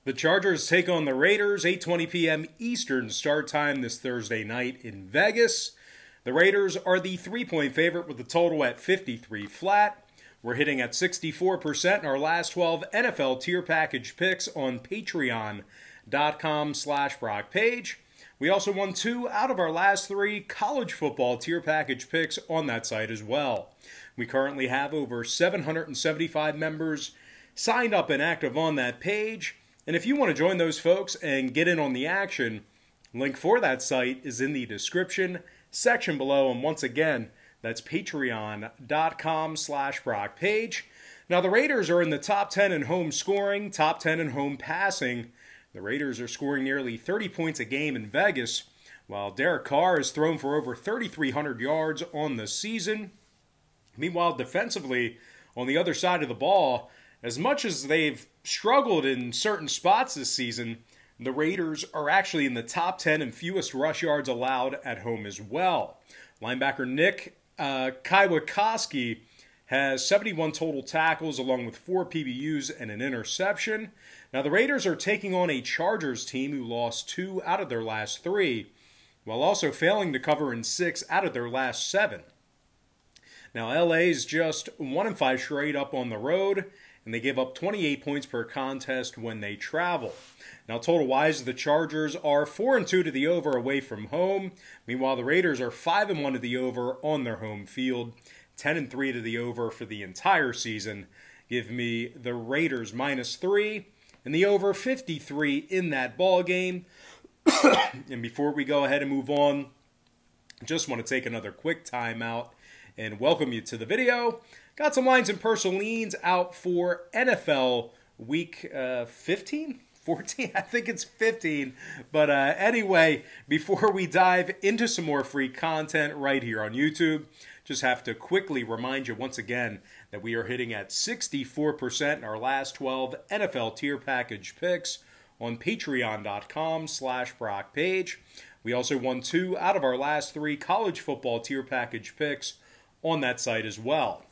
The Chargers take on the Raiders, 8:20 p.m. Eastern start time this Thursday night in Vegas. The Raiders are the 3-point favorite with the total at 53 flat. We're hitting at 64% in our last 12 NFL tier package picks on patreon.com/BrockPage. We also won 2 out of our last 3 college football tier package picks on that site as well. We currently have over 775 members signed up and active on that page. And if you want to join those folks and get in on the action, link for that site is in the description section below. And once again, that's patreon.com/BrockPage. Now, the Raiders are in the top 10 in home scoring, top 10 in home passing. The Raiders are scoring nearly 30 points a game in Vegas, while Derek Carr has thrown for over 3,300 yards on the season. Meanwhile, defensively, on the other side of the ball, as much as they've struggled in certain spots this season, the Raiders are actually in the top 10 in fewest rush yards allowed at home as well. Linebacker Nick Kwiatkowski has 71 total tackles along with 4 PBUs and an interception. Now, the Raiders are taking on a Chargers team who lost 2 out of their last 3, while also failing to cover in 6 out of their last 7. Now, LA's just 1-5 straight up on the road, and they give up 28 points per contest when they travel. Now, total-wise, the Chargers are 4-2 to the over away from home. Meanwhile, the Raiders are 5-1 to the over on their home field, 10-3 to the over for the entire season. Give me the Raiders -3 and the over 53 in that ball game. And before we go ahead and move on, I just want to take another quick timeout and welcome you to the video. Got some lines and personal leans out for NFL week 15? 14? I think it's 15. But anyway, before we dive into some more free content right here on YouTube, just have to quickly remind you once again that we are hitting at 64% in our last 12 NFL tier package picks on patreon.com/BrockPage. We also won 2 out of our last 3 college football tier package picks on that site as well.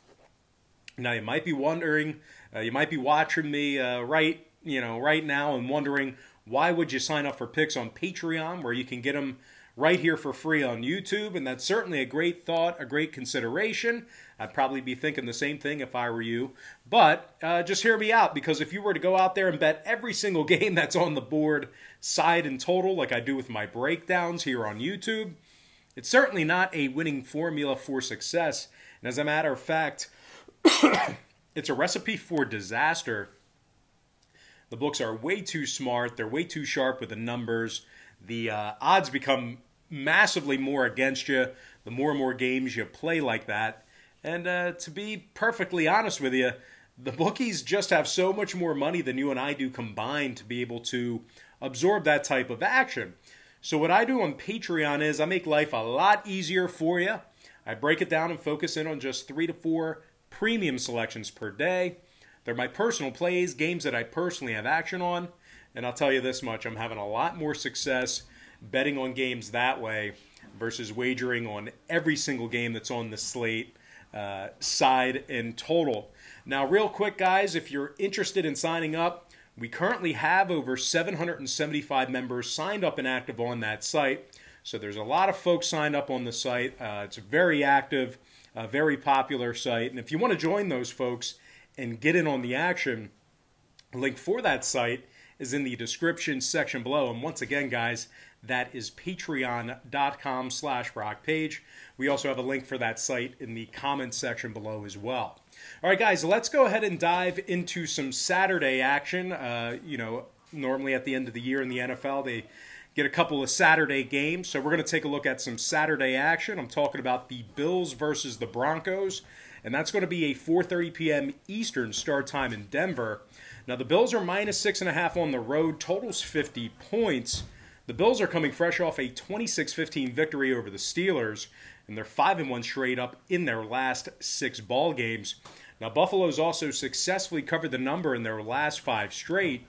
Now, you might be wondering, you might be watching me right now and wondering, why would you sign up for picks on Patreon where you can get them right here for free on YouTube? And that's certainly a great thought, a great consideration. I'd probably be thinking the same thing if I were you. But just hear me out, because if you were to go out there and bet every single game that's on the board, side and total, like I do with my breakdowns here on YouTube, it's certainly not a winning formula for success. And as a matter of fact, it's a recipe for disaster. The books are way too smart. They're way too sharp with the numbers. The odds become massively more against you the more and more games you play like that. And to be perfectly honest with you, the bookies just have so much more money than you and I do combined to be able to absorb that type of action. So what I do on Patreon is I make life a lot easier for you. I break it down and focus in on just 3 to 4 premium selections per day. They're my personal plays, games that I personally have action on. And I'll tell you this much, I'm having a lot more success betting on games that way versus wagering on every single game that's on the slate, side and total. Now, real quick, guys, if you're interested in signing up, we currently have over 775 members signed up and active on that site. So there's a lot of folks signed up on the site. It's a very active, very popular site. And if you want to join those folks and get in on the action, link for that site is in the description section below. And once again, guys, that is patreon.com/BrockPage. We also have a link for that site in the comments section below as well. All right, guys, let's go ahead and dive into some Saturday action. Normally at the end of the year in the NFL, they get a couple of Saturday games. So we're going to take a look at some Saturday action. I'm talking about the Bills versus the Broncos. And that's going to be a 4:30 p.m. Eastern start time in Denver. Now, the Bills are -6.5 on the road. Total's 50 points. The Bills are coming fresh off a 26-15 victory over the Steelers, and they're 5-1 straight up in their last 6 ball games. Now, Buffalo's also successfully covered the number in their last 5 straight.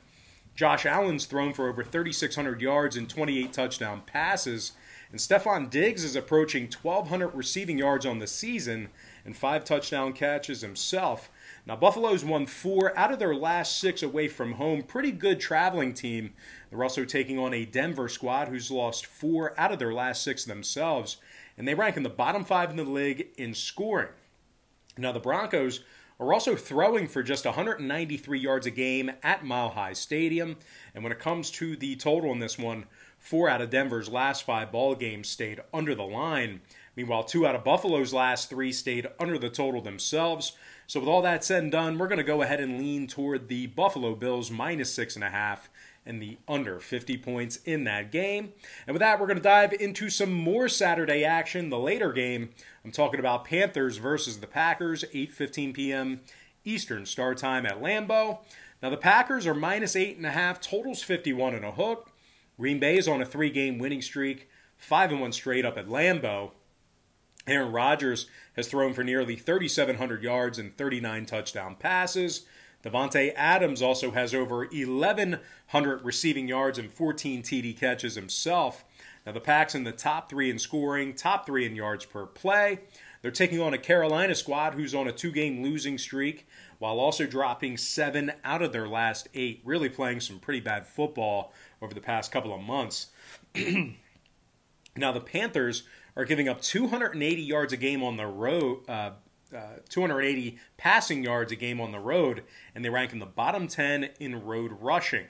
Josh Allen's thrown for over 3,600 yards and 28 touchdown passes. And Stephon Diggs is approaching 1,200 receiving yards on the season and 5 touchdown catches himself. Now, Buffalo's won 4 out of their last 6 away from home. Pretty good traveling team. They're also taking on a Denver squad who's lost 4 out of their last 6 themselves. And they rank in the bottom 5 in the league in scoring. Now, the Broncos are also throwing for just 193 yards a game at Mile High Stadium. And when it comes to the total in this one, 4 out of Denver's last 5 ball games stayed under the line. Meanwhile, 2 out of Buffalo's last 3 stayed under the total themselves. So with all that said and done, we're going to go ahead and lean toward the Buffalo Bills minus 6.5 and the under 50 points in that game. And with that, we're going to dive into some more Saturday action. The later game, I'm talking about Panthers versus the Packers, 8:15 p.m. Eastern start time at Lambeau. Now, the Packers are minus 8.5, totals 51 and a hook. Green Bay is on a 3-game winning streak, 5-1 straight up at Lambeau. Aaron Rodgers has thrown for nearly 3,700 yards and 39 touchdown passes. Devontae Adams also has over 1,100 receiving yards and 14 TD catches himself. Now, the Pack's in the top 3 in scoring, top 3 in yards per play. They're taking on a Carolina squad who's on a 2-game losing streak, while also dropping 7 out of their last 8, really playing some pretty bad football over the past couple of months. Now, the Panthers are giving up 280 yards a game on the road, 280 passing yards a game on the road, and they rank in the bottom 10 in road rushing.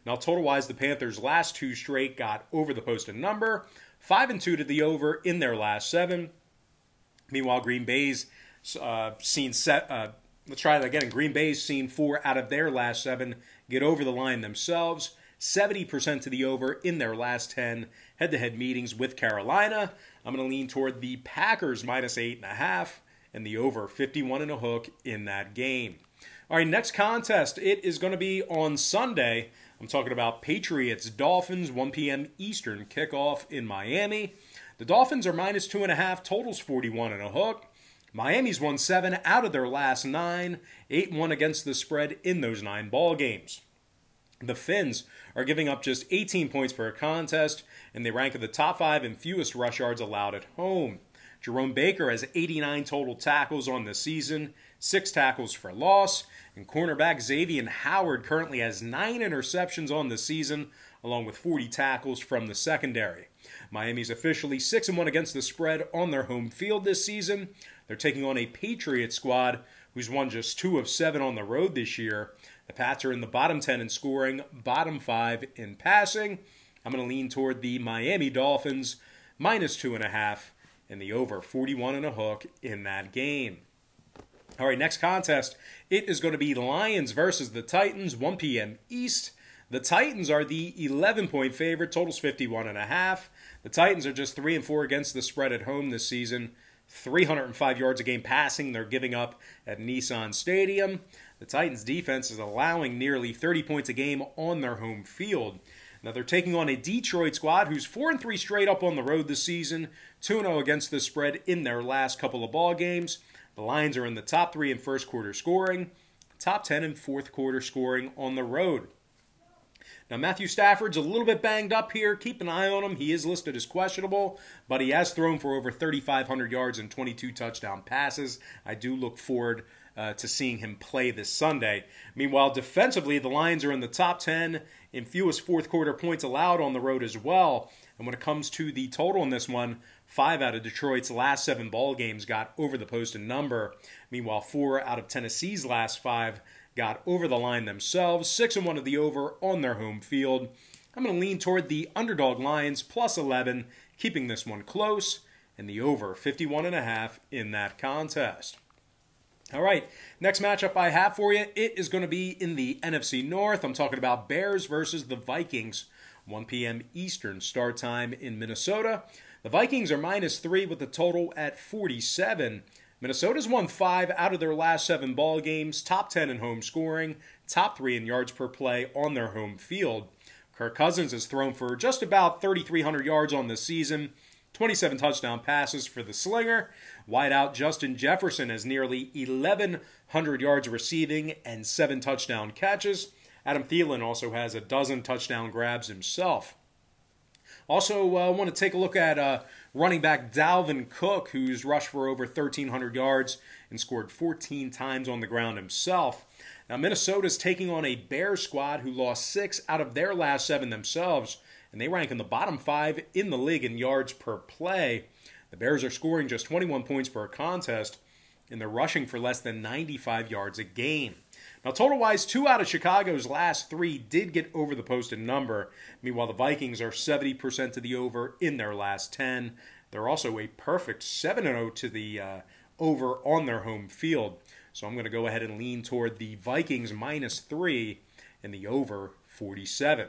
Now, total-wise, the Panthers' last 2 straight got over the posted number, 5-2 to the over in their last 7. Meanwhile, Green Bay's seen let's try that again. Green Bay's seen 4 out of their last 7 get over the line themselves, 70% to the over in their last 10 head-to-head meetings with Carolina. I'm going to lean toward the Packers minus 8.5 and the over 51 and a hook in that game. All right, next contest. It is going to be on Sunday. I'm talking about Patriots Dolphins, 1 p.m. Eastern kickoff in Miami. The Dolphins are minus 2.5, totals 41 and a hook. Miami's won 7 out of their last 9, 8-1 against the spread in those 9 ball games. The Fins are giving up just 18 points per contest, and they rank in the top 5 in fewest rush yards allowed at home. Jerome Baker has 89 total tackles on the season, 6 tackles for loss, and cornerback Xavier Howard currently has 9 interceptions on the season, along with 40 tackles from the secondary. Miami's officially 6-1 against the spread on their home field this season. They're taking on a Patriots squad who's won just 2 of 7 on the road this year. The Pats are in the bottom 10 in scoring, bottom 5 in passing. I'm going to lean toward the Miami Dolphins, minus 2.5, and the over 41 and a hook in that game. All right, next contest. It is going to be Lions versus the Titans, 1 p.m. East. The Titans are the 11-point favorite, totals 51.5. The Titans are just 3-4 against the spread at home this season. 305 yards a game passing they're giving up at Nissan Stadium. The Titans' defense is allowing nearly 30 points a game on their home field. Now, they're taking on a Detroit squad who's 4-3 straight up on the road this season, 2-0 against the spread in their last couple of ball games. The Lions are in the top 3 in first quarter scoring, top 10 in fourth quarter scoring on the road. Now, Matthew Stafford's a little bit banged up here. Keep an eye on him. He is listed as questionable, but he has thrown for over 3,500 yards and 22 touchdown passes. I do look forward to seeing him play this Sunday. Meanwhile, defensively, the Lions are in the top 10 in fewest fourth quarter points allowed on the road as well. And when it comes to the total in this one, 5 out of Detroit's last 7 ball games got over the posted number. Meanwhile, 4 out of Tennessee's last 5 got over the line themselves, 6-1 of the over on their home field. I'm going to lean toward the underdog Lions, plus 11, keeping this one close, and the over 51.5 in that contest. All right, next matchup I have for you, it is going to be in the NFC North. I'm talking about Bears versus the Vikings, 1 p.m. Eastern start time in Minnesota. The Vikings are minus 3 with the total at 47. Minnesota's won 5 out of their last 7 ball games, top 10 in home scoring, top 3 in yards per play on their home field. Kirk Cousins has thrown for just about 3,300 yards on the season, 27 touchdown passes for the slinger. Wideout Justin Jefferson has nearly 1,100 yards receiving and 7 touchdown catches. Adam Thielen also has a dozen touchdown grabs himself. Also, want to take a look at running back Dalvin Cook, who's rushed for over 1,300 yards and scored 14 times on the ground himself. Now, Minnesota's taking on a Bears squad who lost 6 out of their last 7 themselves, and they rank in the bottom 5 in the league in yards per play. The Bears are scoring just 21 points per contest, and they're rushing for less than 95 yards a game. Now, total-wise, 2 out of Chicago's last 3 did get over the posted number. Meanwhile, the Vikings are 70% to the over in their last 10. They're also a perfect 7-0 to the over on their home field. So I'm going to go ahead and lean toward the Vikings -3 and the over 47.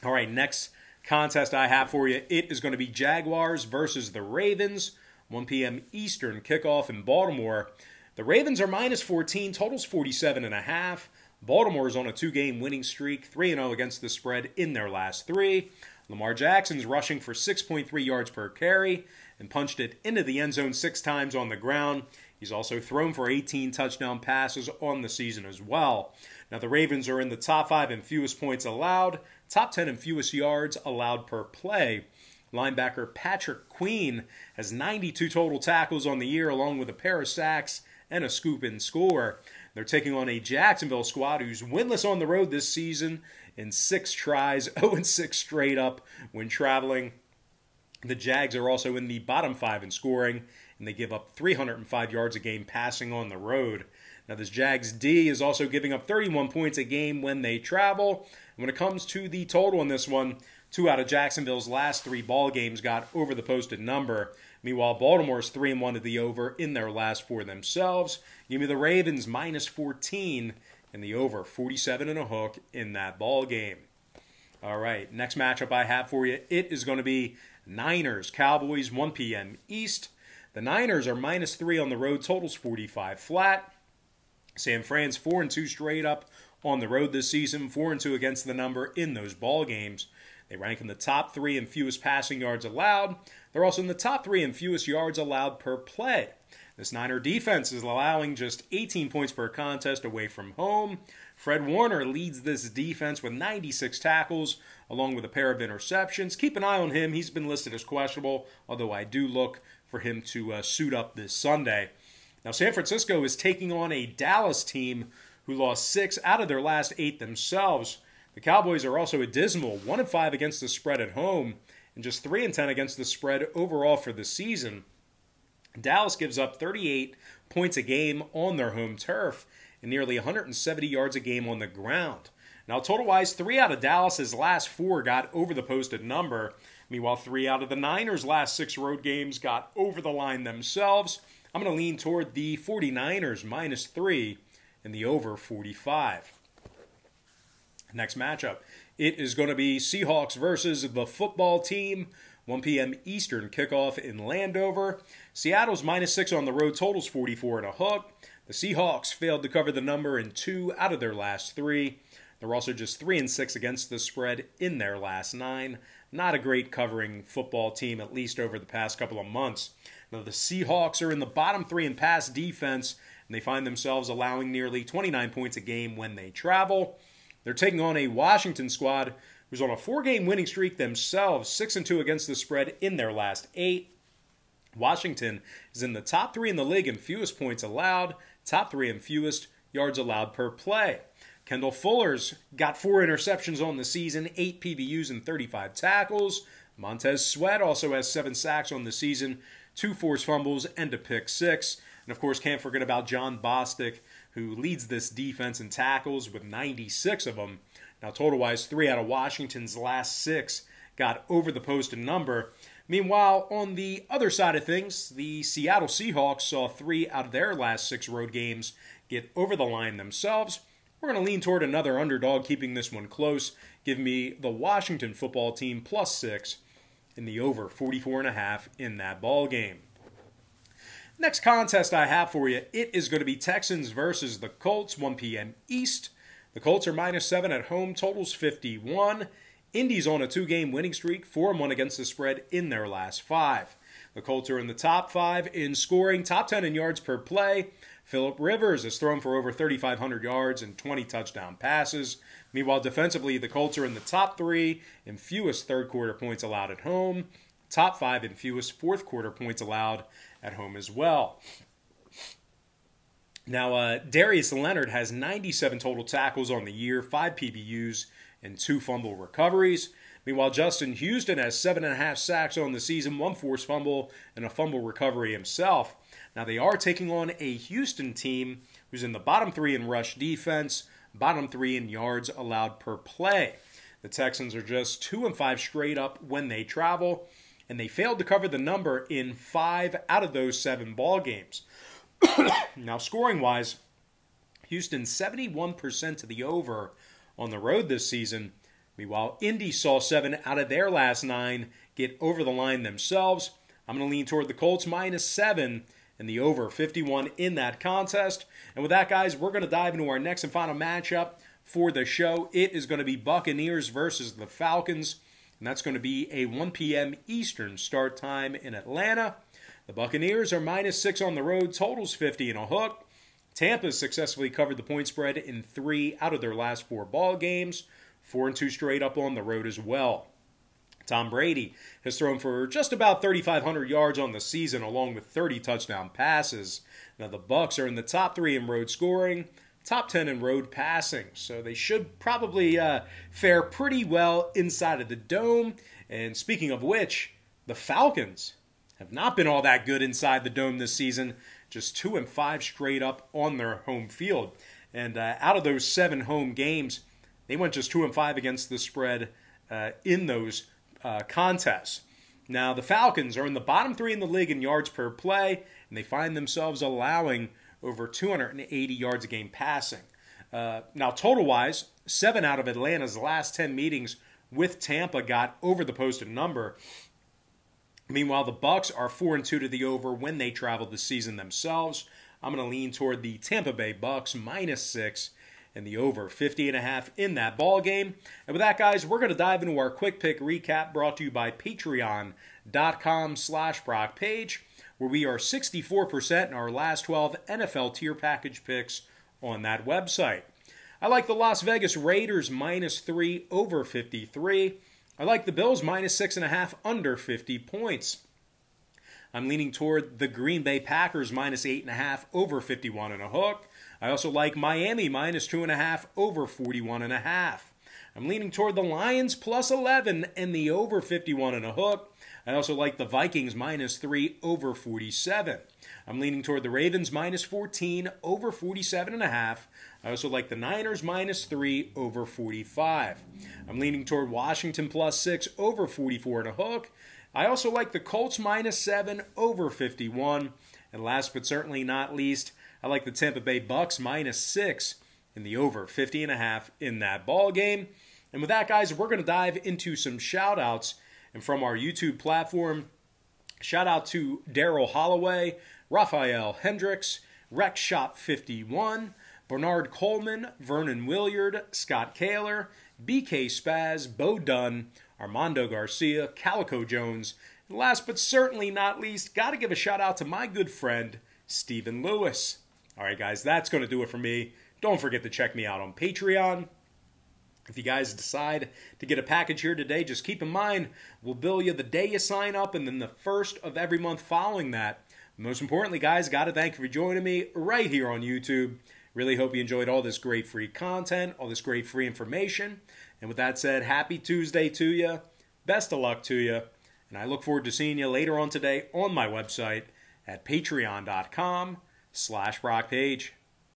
All right, next contest I have for you, it is going to be Jaguars versus the Ravens. 1 p.m. Eastern kickoff in Baltimore. The Ravens are -14, totals 47.5. Baltimore is on a 2-game winning streak, 3-0 against the spread in their last 3. Lamar Jackson's rushing for 6.3 yards per carry and punched it into the end zone 6 times on the ground. He's also thrown for 18 touchdown passes on the season as well. Now, the Ravens are in the top 5 in fewest points allowed, top 10 in fewest yards allowed per play. Linebacker Patrick Queen has 92 total tackles on the year, along with a pair of sacks and a scoop and score. They're taking on a Jacksonville squad who's winless on the road this season in 6 tries, 0-6 straight up when traveling. The Jags are also in the bottom 5 in scoring, and they give up 305 yards a game passing on the road. Now, this Jags D is also giving up 31 points a game when they travel. And when it comes to the total in this one, 2 out of Jacksonville's last 3 ball games got over the posted number. Meanwhile, Baltimore's 3-1 to the over in their last 4 themselves. Give me the Ravens -14 and the over 47.5 in that ball game. All right, next matchup I have for you, it is going to be Niners, Cowboys, 1 p.m. East. The Niners are -3 on the road, totals 45 flat. San Fran's 4-2 straight up on the road this season, 4-2 against the number in those ball games. They rank in the top 3 in fewest passing yards allowed. They're also in the top 3 in fewest yards allowed per play. This Niner defense is allowing just 18 points per contest away from home. Fred Warner leads this defense with 96 tackles, along with a pair of interceptions. Keep an eye on him. He's been listed as questionable, although I do look for him to suit up this Sunday. Now, San Francisco is taking on a Dallas team who lost 6 out of their last 8 themselves. The Cowboys are also a dismal 1-5 against the spread at home and just 3-10 against the spread overall for the season. Dallas gives up 38 points a game on their home turf and nearly 170 yards a game on the ground. Now, total-wise, 3 out of Dallas's last 4 got over the posted number. Meanwhile, 3 out of the Niners' last 6 road games got over the line themselves. I'm going to lean toward the 49ers -3 and the over 45. Next matchup, it is going to be Seahawks versus the football team. 1 p.m. Eastern kickoff in Landover. Seattle's -6 on the road, totals 44.5. The Seahawks failed to cover the number in 2 out of their last 3. They're also just 3-6 against the spread in their last 9. Not a great covering football team, at least over the past couple of months. Now, the Seahawks are in the bottom 3 in pass defense, and they find themselves allowing nearly 29 points a game when they travel. They're taking on a Washington squad who's on a 4-game winning streak themselves, 6-2 against the spread in their last 8. Washington is in the top 3 in the league in fewest points allowed, top 3 in fewest yards allowed per play. Kendall Fuller's got 4 interceptions on the season, 8 PBUs and 35 tackles. Montez Sweat also has 7 sacks on the season, 2 forced fumbles and a pick 6. And of course, can't forget about John Bostic, who leads this defense in tackles with 96 of them. Now, total-wise, 3 out of Washington's last 6 got over the posted number. Meanwhile, on the other side of things, the Seattle Seahawks saw 3 out of their last 6 road games get over the line themselves. We're going to lean toward another underdog, keeping this one close. Give me the Washington football team +6 in the over 44.5 in that ball game. Next contest I have for you, it is going to be Texans versus the Colts, 1 p.m. East. The Colts are -7 at home, totals 51. Indy's on a 2-game winning streak, 4-1 against the spread in their last 5. The Colts are in the top 5 in scoring, top 10 in yards per play, Phillip Rivers has thrown for over 3,500 yards and 20 touchdown passes. Meanwhile, defensively, the Colts are in the top 3 in fewest third-quarter points allowed at home, top 5 in fewest fourth-quarter points allowed at home as well. Now, Darius Leonard has 97 total tackles on the year, 5 PBUs, and 2 fumble recoveries. Meanwhile, Justin Houston has 7.5 sacks on the season, 1 forced fumble, and a fumble recovery himself. Now, they are taking on a Houston team who's in the bottom 3 in rush defense, bottom 3 in yards allowed per play. The Texans are just 2-5 straight up when they travel, and they failed to cover the number in 5 out of those 7 ball games. Now, scoring-wise, Houston 71% to the over on the road this season. Meanwhile, Indy saw 7 out of their last 9 get over the line themselves. I'm going to lean toward the Colts -7 and the over 51 in that contest. And with that, guys, we're going to dive into our next and final matchup for the show. It is going to be Buccaneers versus the Falcons, and that's going to be a 1 p.m. Eastern start time in Atlanta. The Buccaneers are -6 on the road, totals 50 and a hook. Tampa successfully covered the point spread in 3 out of their last 4 ball games, 4-2 straight up on the road as well. Tom Brady has thrown for just about 3,500 yards on the season, along with 30 touchdown passes. Now, the Bucs are in the top 3 in road scoring, top 10 in road passing, so they should probably fare pretty well inside of the dome. And speaking of which, the Falcons have not been all that good inside the dome this season, just 2-5 straight up on their home field. And out of those 7 home games, they went just 2-5 against the spread in those contests. Now, the Falcons are in the bottom 3 in the league in yards per play, and they find themselves allowing over 280 yards a game passing. Now, total-wise, 7 out of Atlanta's last 10 meetings with Tampa got over the posted number. Meanwhile, the Bucs are 4-2 to the over when they traveled this season themselves. I'm going to lean toward the Tampa Bay Bucs -6 and the over 50.5 in that ball game. And with that, guys, we're going to dive into our quick pick recap brought to you by patreon.com/BrockPage, where we are 64% in our last 12 NFL tier package picks on that website. I like the Las Vegas Raiders -3 over 53. I like the Bills -6.5 under 50 points. I'm leaning toward the Green Bay Packers -8.5 over 51 and a hook. I also like Miami -2.5 over 41.5. I'm leaning toward the Lions +11 and the over 51 and a hook. I also like the Vikings -3 over 47. I'm leaning toward the Ravens -14 over 47.5. I also like the Niners -3 over 45. I'm leaning toward Washington +6 over 44 and a hook. I also like the Colts -7 over 51. And last but certainly not least, I like the Tampa Bay Bucs -6 and the over 50.5 in that ball game. And with that, guys, we're going to dive into some shout-outs. And from our YouTube platform, shout out to Daryl Holloway, Raphael Hendricks, Rex Shop 51, Bernard Coleman, Vernon Williard, Scott Kaler, BK Spaz, Bo Dunn, Armando Garcia, Calico Jones, and last but certainly not least, got to give a shout out to my good friend, Stephen Lewis. All right, guys, that's going to do it for me. Don't forget to check me out on Patreon. If you guys decide to get a package here today, just keep in mind, we'll bill you the day you sign up and then the first of every month following that. Most importantly, guys, got to thank you for joining me right here on YouTube. Really hope you enjoyed all this great free content, all this great free information. And with that said, happy Tuesday to you. Best of luck to you. And I look forward to seeing you later on today on my website at patreon.com/BrockPage.